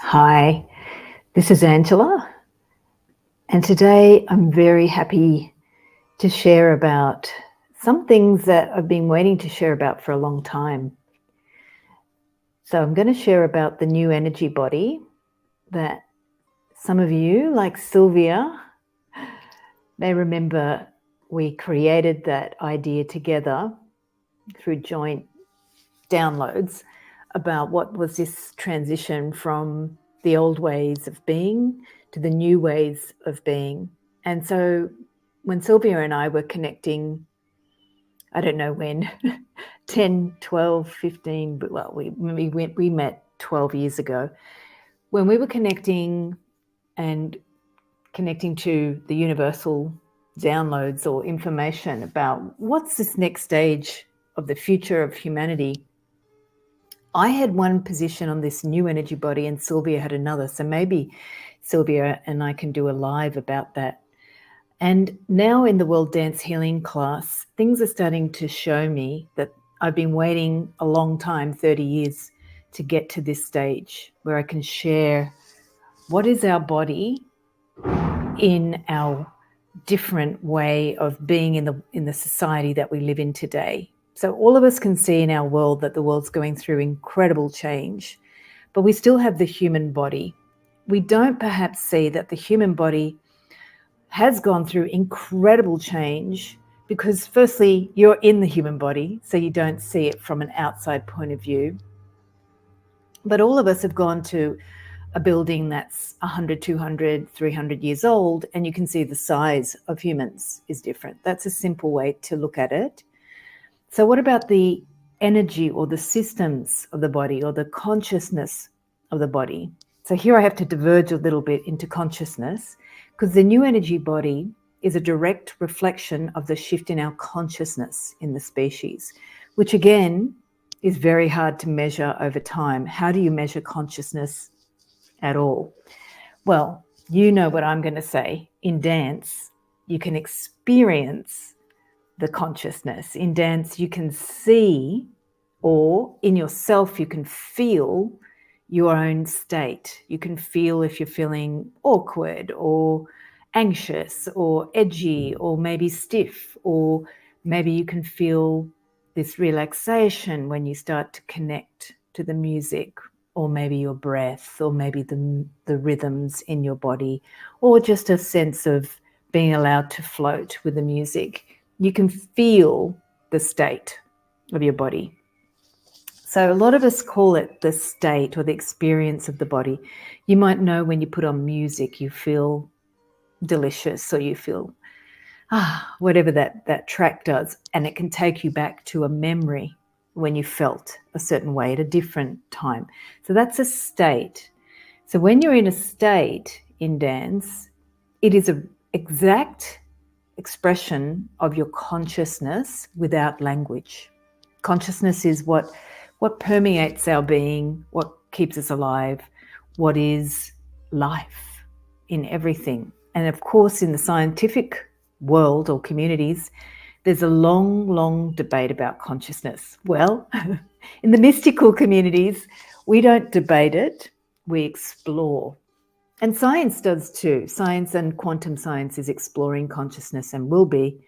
Hi, this is Angela, and today I'm very happy to share about some things that I've been waiting to share about for a long time. So I'm going to share about the new energy body that some of you, like Sylvia, may remember we created that idea together through joint downloads about what was this transition from the old ways of being to the new ways of being. And so when Sylvia and I were connecting, I don't know when, 10, 12, 15, but well, we met 12 years ago. When we were connecting and connecting to the universal downloads or information about what's this next stage of the future of humanity, I had one position on this new energy body and Sylvia had another. So maybe Sylvia and I can do a live about that. And now in the World Dance Healing class, things are starting to show me that I've been waiting a long time, 30 years, to get to this stage where I can share what is our body in our different way of being in the society that we live in today. So all of us can see in our world that the world's going through incredible change, but we still have the human body. We don't perhaps see that the human body has gone through incredible change because firstly, you're in the human body, so you don't see it from an outside point of view. But all of us have gone to a building that's 100, 200, 300 years old, and you can see the size of humans is different. That's a simple way to look at it. So what about the energy or the systems of the body or the consciousness of the body? So here I have to diverge a little bit into consciousness because the new energy body is a direct reflection of the shift in our consciousness in the species, which again is very hard to measure over time. How do you measure consciousness at all? Well, you know what I'm going to say. In dance, you can experience the consciousness. In dance, you can see, or in yourself, you can feel your own state. You can feel if you're feeling awkward or anxious or edgy or maybe stiff, or maybe you can feel this relaxation when you start to connect to the music, or maybe your breath, or maybe the rhythms in your body, or just a sense of being allowed to float with the music. You can feel the state of your body. So a lot of us call it the state or the experience of the body. You might know when you put on music, you feel delicious, or you feel whatever that track does, and it can take you back to a memory when you felt a certain way at a different time. So that's a state. So when you're in a state in dance, it is an exact expression of your consciousness without language. Consciousness is what permeates our being, what keeps us alive, what is life in everything. And of course, in the scientific world or communities, there's a long, long debate about consciousness. Well, in the mystical communities, we don't debate it, we explore. And science does too. Science and quantum science is exploring consciousness and will be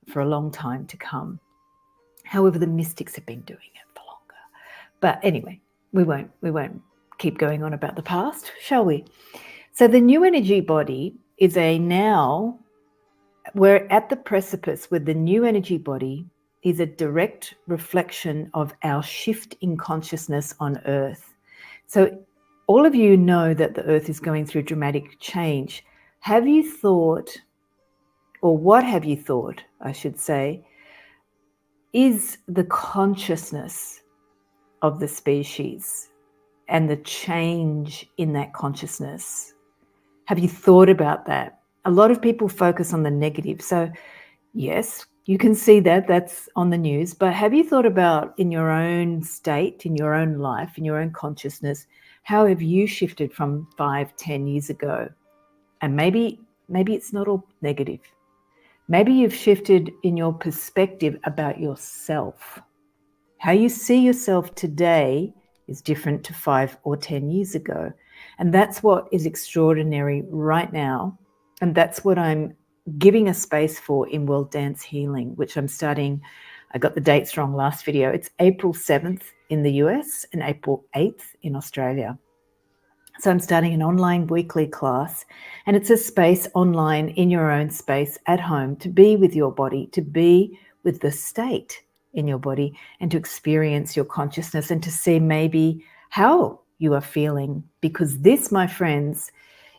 for a long time to come. However, the mystics have been doing it for longer. But anyway, we won't keep going on about the past, shall we? So the new energy body is we're at the precipice where the new energy body is a direct reflection of our shift in consciousness on Earth. So all of you know that the Earth is going through dramatic change. Have you thought, or what have you thought, I should say, is the consciousness of the species and the change in that consciousness? Have you thought about that? A lot of people focus on the negative. So yes, you can see that, that's on the news, but have you thought about in your own state, in your own life, in your own consciousness, how have you shifted from 5, 10 years ago? And maybe it's not all negative. Maybe you've shifted in your perspective about yourself. How you see yourself today is different to 5 or 10 years ago. And that's what is extraordinary right now. And that's what I'm giving a space for in World Dance Healing, which I'm starting. I got the dates wrong last video. It's April 7th in the US and April 8th in Australia. So I'm starting an online weekly class, and it's a space online in your own space at home to be with your body, to be with the state in your body, and to experience your consciousness and to see maybe how you are feeling. Because this, my friends,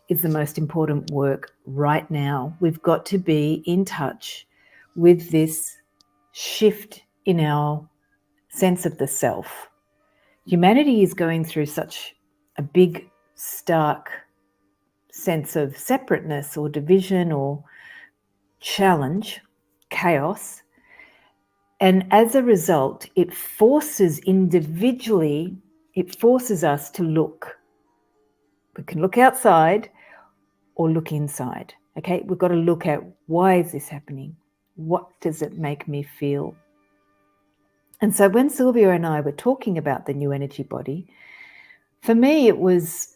is the most important work right now. We've got to be in touch with this shift in our sense of the self. Humanity is going through such a big, stark sense of separateness or division or challenge, chaos. And as a result, it forces us to look. We can look outside or look inside. Okay, we've got to look at, why is this happening? What does it make me feel? And so when Sylvia and I were talking about the new energy body, for me it was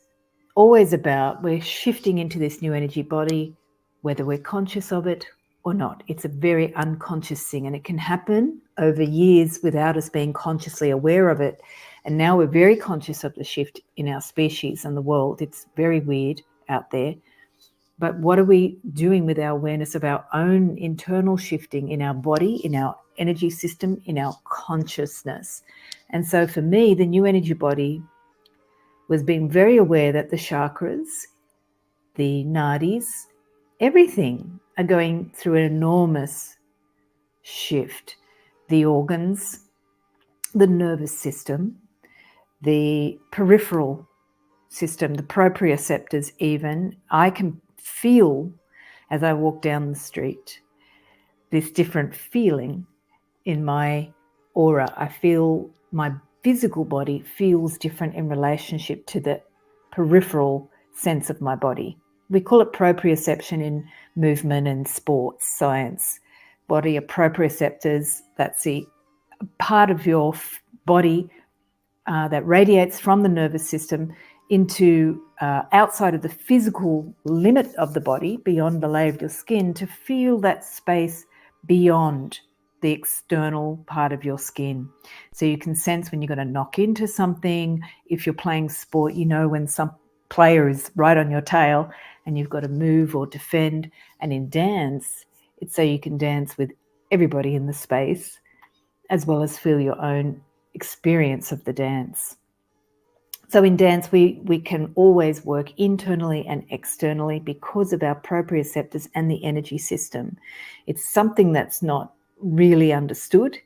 always about, we're shifting into this new energy body, whether we're conscious of it or not. It's a very unconscious thing, and it can happen over years without us being consciously aware of it. And now we're very conscious of the shift in our species and the world. It's very weird out there. But what are we doing with our awareness of our own internal shifting in our body, in our energy system, in our consciousness? And so for me, the new energy body was being very aware that the chakras, the nadis, everything are going through an enormous shift. The organs, the nervous system, the peripheral system, the proprioceptors even. I can feel, as I walk down the street, this different feeling in my aura. I feel my physical body feels different in relationship to the peripheral sense of my body. We call it proprioception in movement and sports science. Body are proprioceptors. That's the part of your body that radiates from the nervous system into outside of the physical limit of the body, beyond the layer of your skin, to feel that space beyond the external part of your skin. So you can sense when you're going to knock into something. If you're playing sport, you know when some player is right on your tail and you've got to move or defend. And in dance, it's so you can dance with everybody in the space, as well as feel your own experience of the dance. So in dance, we can always work internally and externally because of our proprioceptors and the energy system. It's something that's not really understood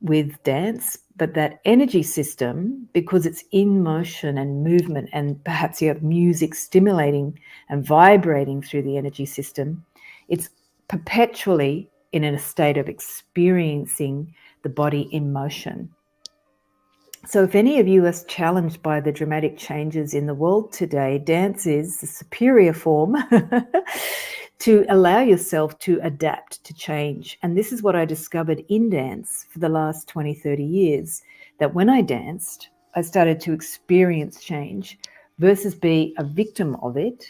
with dance, but that energy system, because it's in motion and movement, and perhaps you have music stimulating and vibrating through the energy system, it's perpetually in a state of experiencing the body in motion. So if any of you are challenged by the dramatic changes in the world today, dance is the superior form to allow yourself to adapt to change. And this is what I discovered in dance for the last 20, 30 years, that when I danced, I started to experience change versus be a victim of it.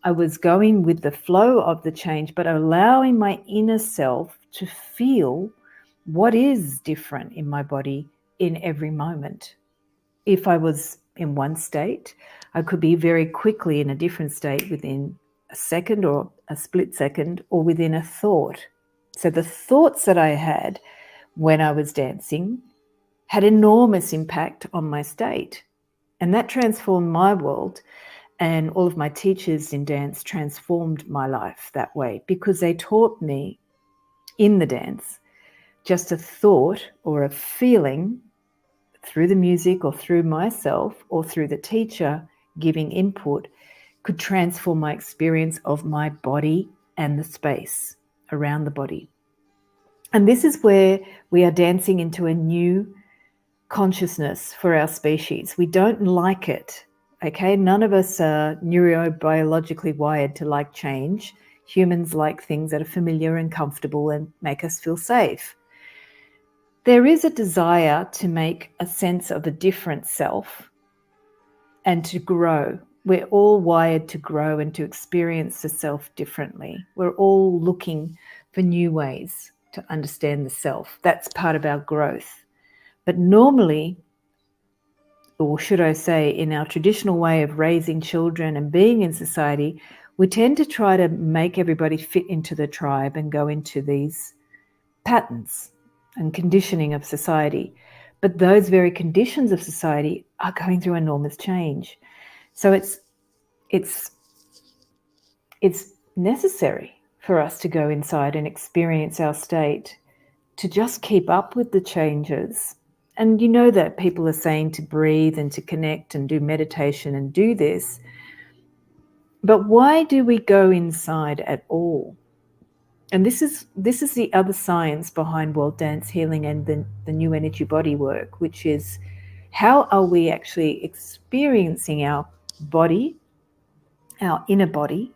I was going with the flow of the change, but allowing my inner self to feel what is different in my body in every moment. If I was in one state, I could be very quickly in a different state within a second or a split second, or within a thought. So the thoughts that I had when I was dancing had enormous impact on my state. And that transformed my world. And all of my teachers in dance transformed my life that way, because they taught me in the dance, just a thought or a feeling through the music or through myself or through the teacher giving input could transform my experience of my body and the space around the body. And this is where we are dancing into a new consciousness for our species. We don't like it, okay? None of us are neurobiologically wired to like change. Humans like things that are familiar and comfortable and make us feel safe. There is a desire to make a sense of a different self and to grow we're all wired to grow and to experience the self differently. We're all looking for new ways to understand the self. That's part of our growth. But normally, or should I say, in our traditional way of raising children and being in society, we tend to try to make everybody fit into the tribe and go into these patterns and conditioning of society. But those very conditions of society are going through enormous change. So it's necessary for us to go inside and experience our state, to just keep up with the changes. And you know that people are saying to breathe and to connect and do meditation and do this. But why do we go inside at all? And this is the other science behind world dance healing and the new energy body work, which is how are we actually experiencing our body, our inner body,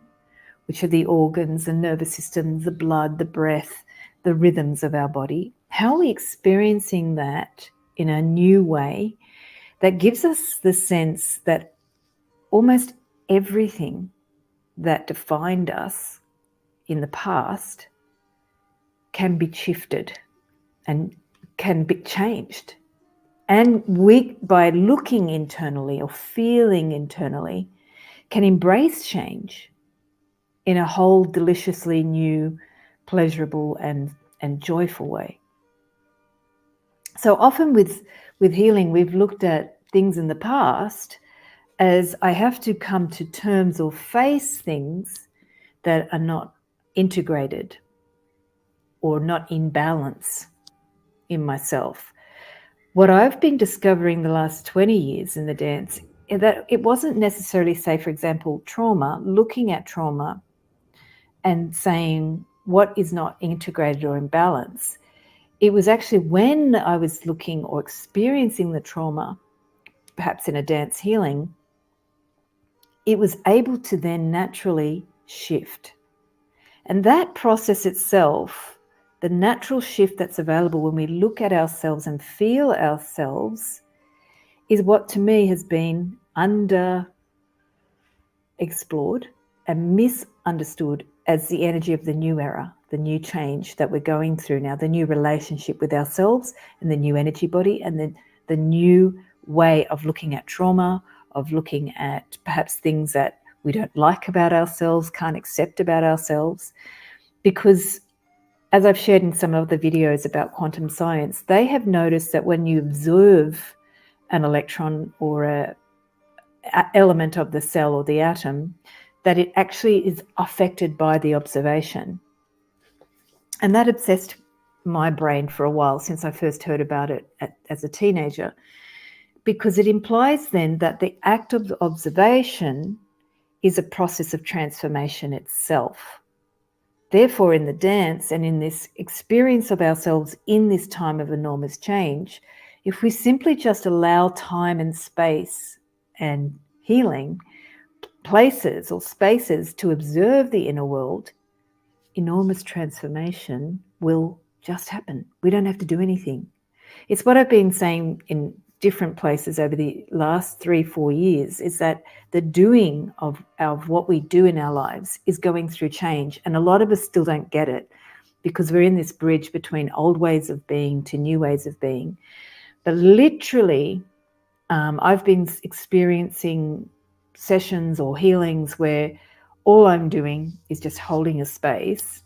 which are the organs, the nervous system, the blood, the breath, the rhythms of our body. How are we experiencing that in a new way that gives us the sense that almost everything that defined us in the past can be shifted and can be changed. And we, by looking internally or feeling internally, can embrace change in a whole deliciously new, pleasurable and joyful way. So often with healing, we've looked at things in the past as I have to come to terms or face things that are not integrated or not in balance in myself. What I've been discovering the last 20 years in the dance is that it wasn't necessarily, say, for example, trauma, looking at trauma and saying what is not integrated or in balance. It was actually when I was looking or experiencing the trauma, perhaps in a dance healing, it was able to then naturally shift. And that process itself, the natural shift that's available when we look at ourselves and feel ourselves, is what to me has been underexplored and misunderstood as the energy of the new era, the new change that we're going through now, the new relationship with ourselves and the new energy body, and then the new way of looking at trauma, of looking at perhaps things that we don't like about ourselves, can't accept about ourselves. Because as I've shared in some of the videos about quantum science, they have noticed that when you observe an electron or a element of the cell or the atom, that it actually is affected by the observation. And that obsessed my brain for a while since I first heard about it as a teenager, because it implies then that the act of observation is a process of transformation itself. Therefore, in the dance and in this experience of ourselves in this time of enormous change, if we simply just allow time and space and healing places or spaces to observe the inner world, enormous transformation will just happen. We don't have to do anything. It's what I've been saying in different places over the last 3-4 years, is that the doing of what we do in our lives is going through change. And a lot of us still don't get it because we're in this bridge between old ways of being to new ways of being. But literally, I've been experiencing sessions or healings where all I'm doing is just holding a space,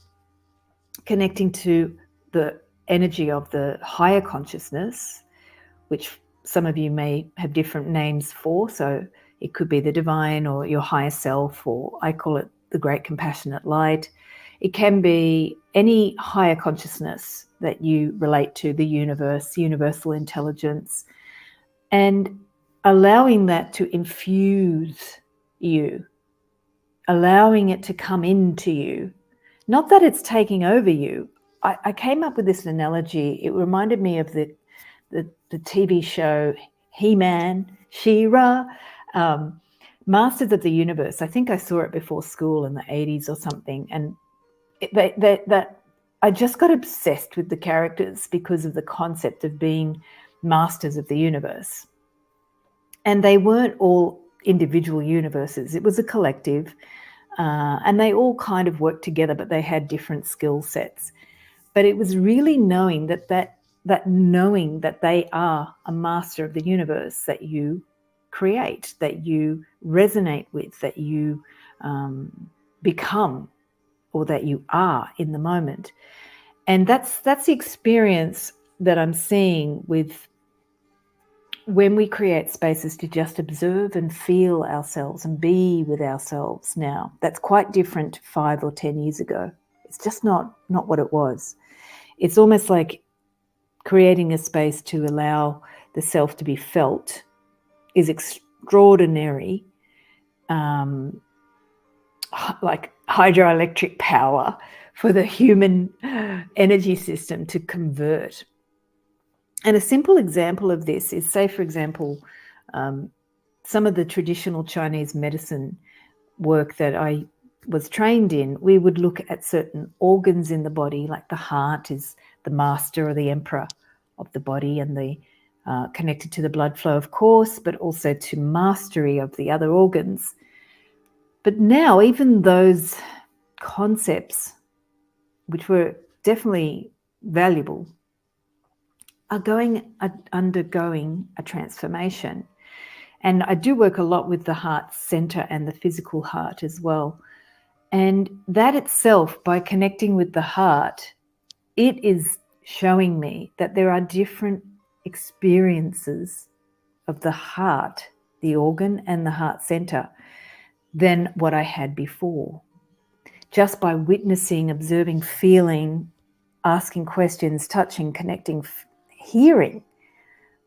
connecting to the energy of the higher consciousness, which some of you may have different names for. So it could be the divine or your higher self, or I call it the great compassionate light. It can be any higher consciousness that you relate to, the universe, universal intelligence, and allowing that to infuse you, allowing it to come into you. Not that it's taking over you. I came up with this analogy. It reminded me of the TV show He-Man, She-Ra, Masters of the Universe. I think I saw it before school in the 80s or something. And that I just got obsessed with the characters because of the concept of being masters of the universe. And they weren't all individual universes. It was a collective, and they all kind of worked together, but they had different skill sets. But it was really knowing that knowing that they are a master of the universe that you create, that you resonate with, that you become, or that you are in the moment. And that's the experience that I'm seeing with when we create spaces to just observe and feel ourselves and be with ourselves now. That's quite different 5 or 10 years ago. It's just not what it was. It's almost like creating a space to allow the self to be felt is extraordinary, like hydroelectric power for the human energy system to convert. And a simple example of this is, say, for example, some of the traditional Chinese medicine work that I was trained in, we would look at certain organs in the body, like the heart is the master or the emperor of the body, and the connected to the blood flow, of course, but also to mastery of the other organs. But now even those concepts, which were definitely valuable, are undergoing a transformation. And I do work a lot with the heart center and the physical heart as well. And that itself, by connecting with the heart, it is showing me that there are different experiences of the heart, the organ and the heart center, than what I had before. Just by witnessing, observing, feeling, asking questions, touching, connecting, hearing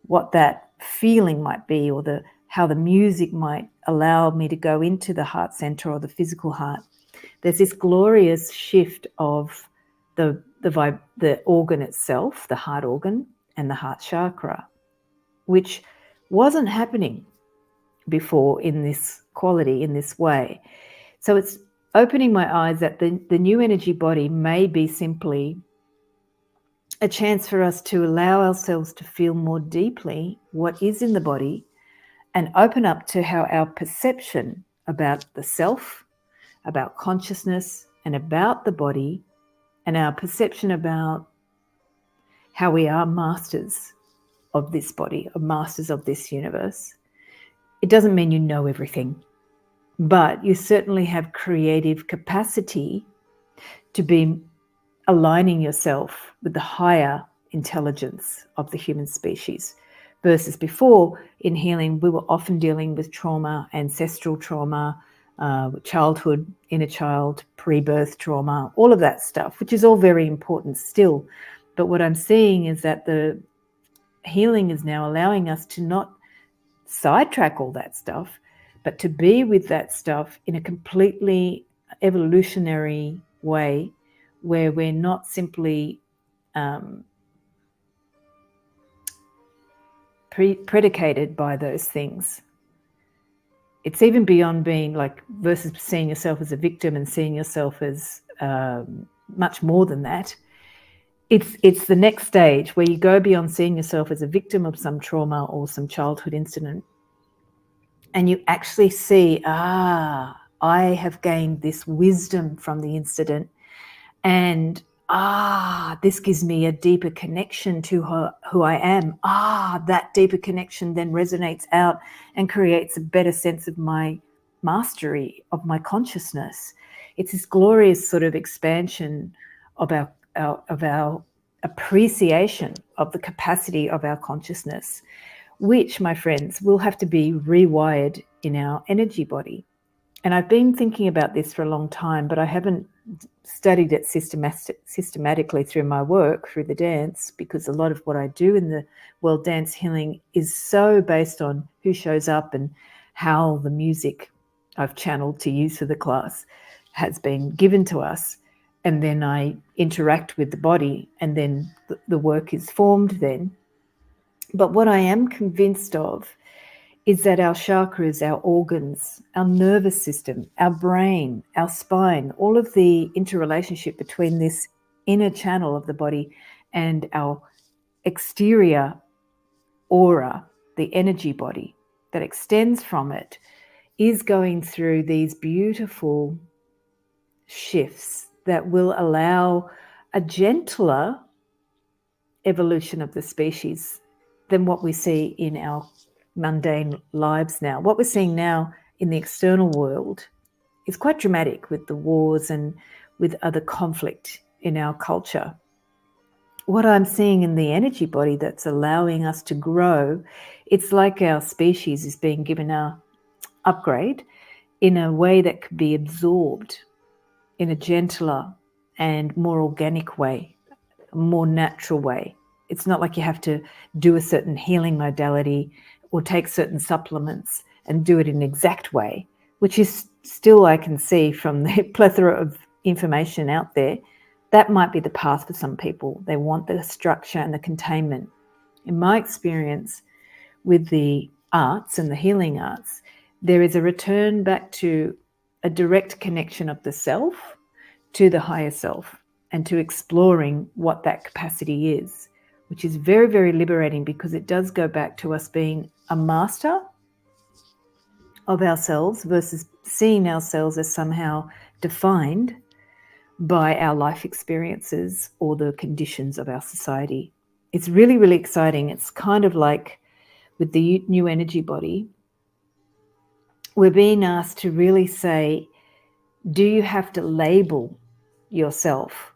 what that feeling might be, or how the music might allow me to go into the heart center or the physical heart. There's this glorious shift of the organ itself, the heart organ and the heart chakra, which wasn't happening before in this quality, in this way. So it's opening my eyes that the new energy body may be simply a chance for us to allow ourselves to feel more deeply what is in the body, and open up to how our perception about the self, about consciousness, and about the body, and our perception about how we are masters of this body, or masters of this universe. It doesn't mean you know everything, but you certainly have creative capacity to be aligning yourself with the higher intelligence of the human species. Versus before, in healing, we were often dealing with trauma, ancestral trauma, childhood, inner child, pre-birth trauma, all of that stuff, which is all very important still. But what I'm seeing is that the healing is now allowing us to not sidetrack all that stuff, but to be with that stuff in a completely evolutionary way, where we're not simply predicated by those things. It's even beyond being like, versus seeing yourself as a victim and seeing yourself as much more than that. It's the next stage where you go beyond seeing yourself as a victim of some trauma or some childhood incident, and you actually see, I have gained this wisdom from the incident, and this gives me a deeper connection to who I am. That deeper connection then resonates out and creates a better sense of my mastery of my consciousness. It's this glorious sort of expansion of our appreciation of the capacity of our consciousness, which, my friends, will have to be rewired in our energy body. And I've been thinking about this for a long time, but I haven't studied it systematically through my work, through the dance, because a lot of what I do in the world dance healing is so based on who shows up and how the music I've channeled to use for the class has been given to us. And then I interact with the body, and then the work is formed then. But what I am convinced of is that our chakras, our organs, our nervous system, our brain, our spine, all of the interrelationship between this inner channel of the body and our exterior aura, the energy body that extends from it, is going through these beautiful shifts that will allow a gentler evolution of the species than what we see in our mundane lives now. What we're seeing now in the external world is quite dramatic with the wars and with other conflict in our culture. What I'm seeing in the energy body that's allowing us to grow, it's like our species is being given an upgrade in a way that could be absorbed in a gentler and more organic way, a more natural way. It's not like you have to do a certain healing modality or take certain supplements and do it in an exact way, which is still, I can see from the plethora of information out there, that might be the path for some people. They want the structure and the containment. In my experience with the arts and the healing arts, there is a return back to a direct connection of the self to the higher self and to exploring what that capacity is, which is very, very liberating because it does go back to us being a master of ourselves versus seeing ourselves as somehow defined by our life experiences or the conditions of our society. It's really, really exciting. It's kind of like with the new energy body, we're being asked to really say, do you have to label yourself,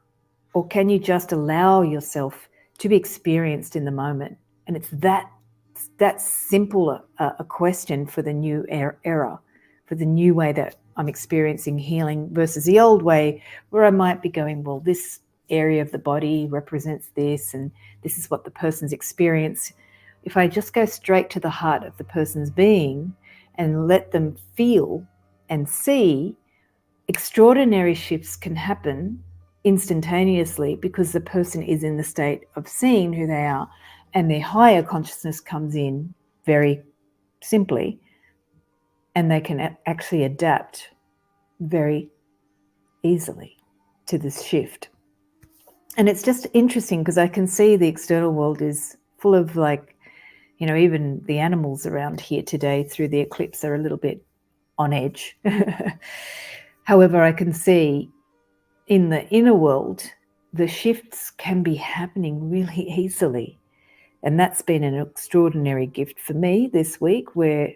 or can you just allow yourself to be experienced in the moment? And it's that simple a question for the new era, for the new way that I'm experiencing healing versus the old way where I might be going, well, this area of the body represents this and this is what the person's experience. If I just go straight to the heart of the person's being and let them feel and see, extraordinary shifts can happen instantaneously because the person is in the state of seeing who they are and their higher consciousness comes in very simply and they can actually adapt very easily to this shift. And it's just interesting because I can see the external world is full of even the animals around here today through the eclipse are a little bit on edge. However, I can see in the inner world, the shifts can be happening really easily. And that's been an extraordinary gift for me this week, where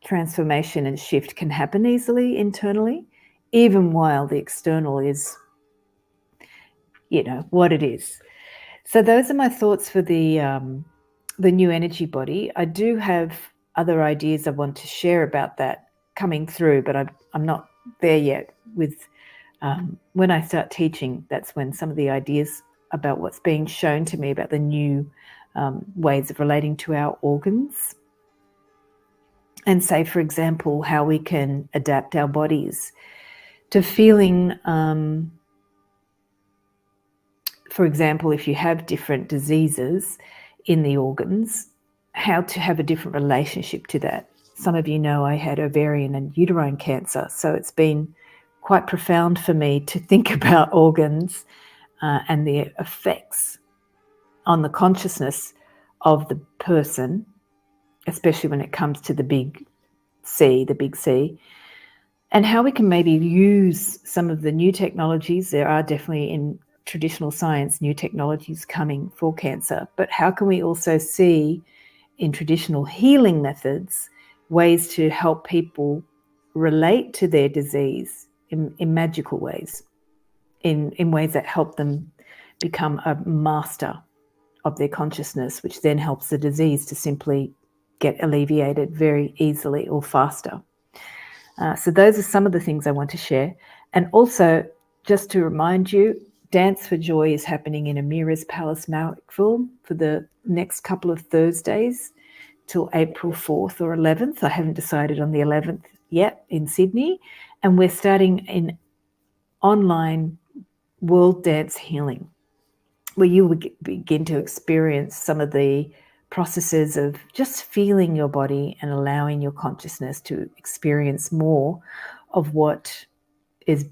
transformation and shift can happen easily internally, even while the external is, what it is. So those are my thoughts for the new energy body. I do have other ideas I want to share about that coming through, but I'm not there yet with when I start teaching, that's when some of the ideas about what's being shown to me about the new ways of relating to our organs. And say, for example, how we can adapt our bodies to feeling, for example, if you have different diseases in the organs, how to have a different relationship to that. Some of you know I had ovarian and uterine cancer, so it's been quite profound for me to think about organs and the effects on the consciousness of the person, especially when it comes to the big C, and how we can maybe use some of the new technologies. There are definitely in traditional science new technologies coming for cancer, but how can we also see in traditional healing methods ways to help people relate to their disease in magical ways, in ways that help them become a master of their consciousness, which then helps the disease to simply get alleviated very easily or faster. So those are some of the things I want to share. And also, just to remind you, Dance for Joy is happening in Amira's Palace, Marrickville for the next couple of Thursdays till April 4th or 11th. I haven't decided on the 11th yet in Sydney. And we're starting in online world dance healing, where you would begin to experience some of the processes of just feeling your body and allowing your consciousness to experience more of what is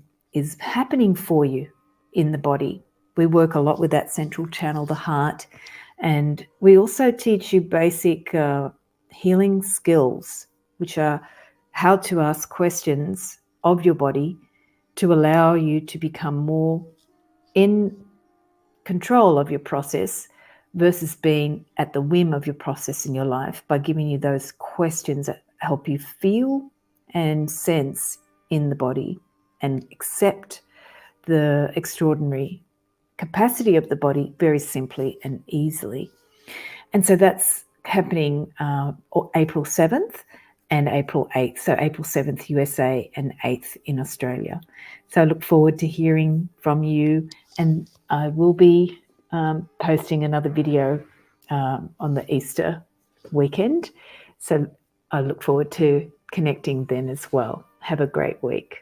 happening for you in the body. We work a lot with that central channel, the heart, and we also teach you basic healing skills, which are how to ask questions of your body to allow you to become more in control of your process versus being at the whim of your process in your life, by giving you those questions that help you feel and sense in the body and accept the extraordinary capacity of the body very simply and easily. And so that's happening April 7th and April 8th. So April 7th USA and 8th in Australia. So I look forward to hearing from you, and I will be posting another video on the Easter weekend. So I look forward to connecting then as well. Have a great week.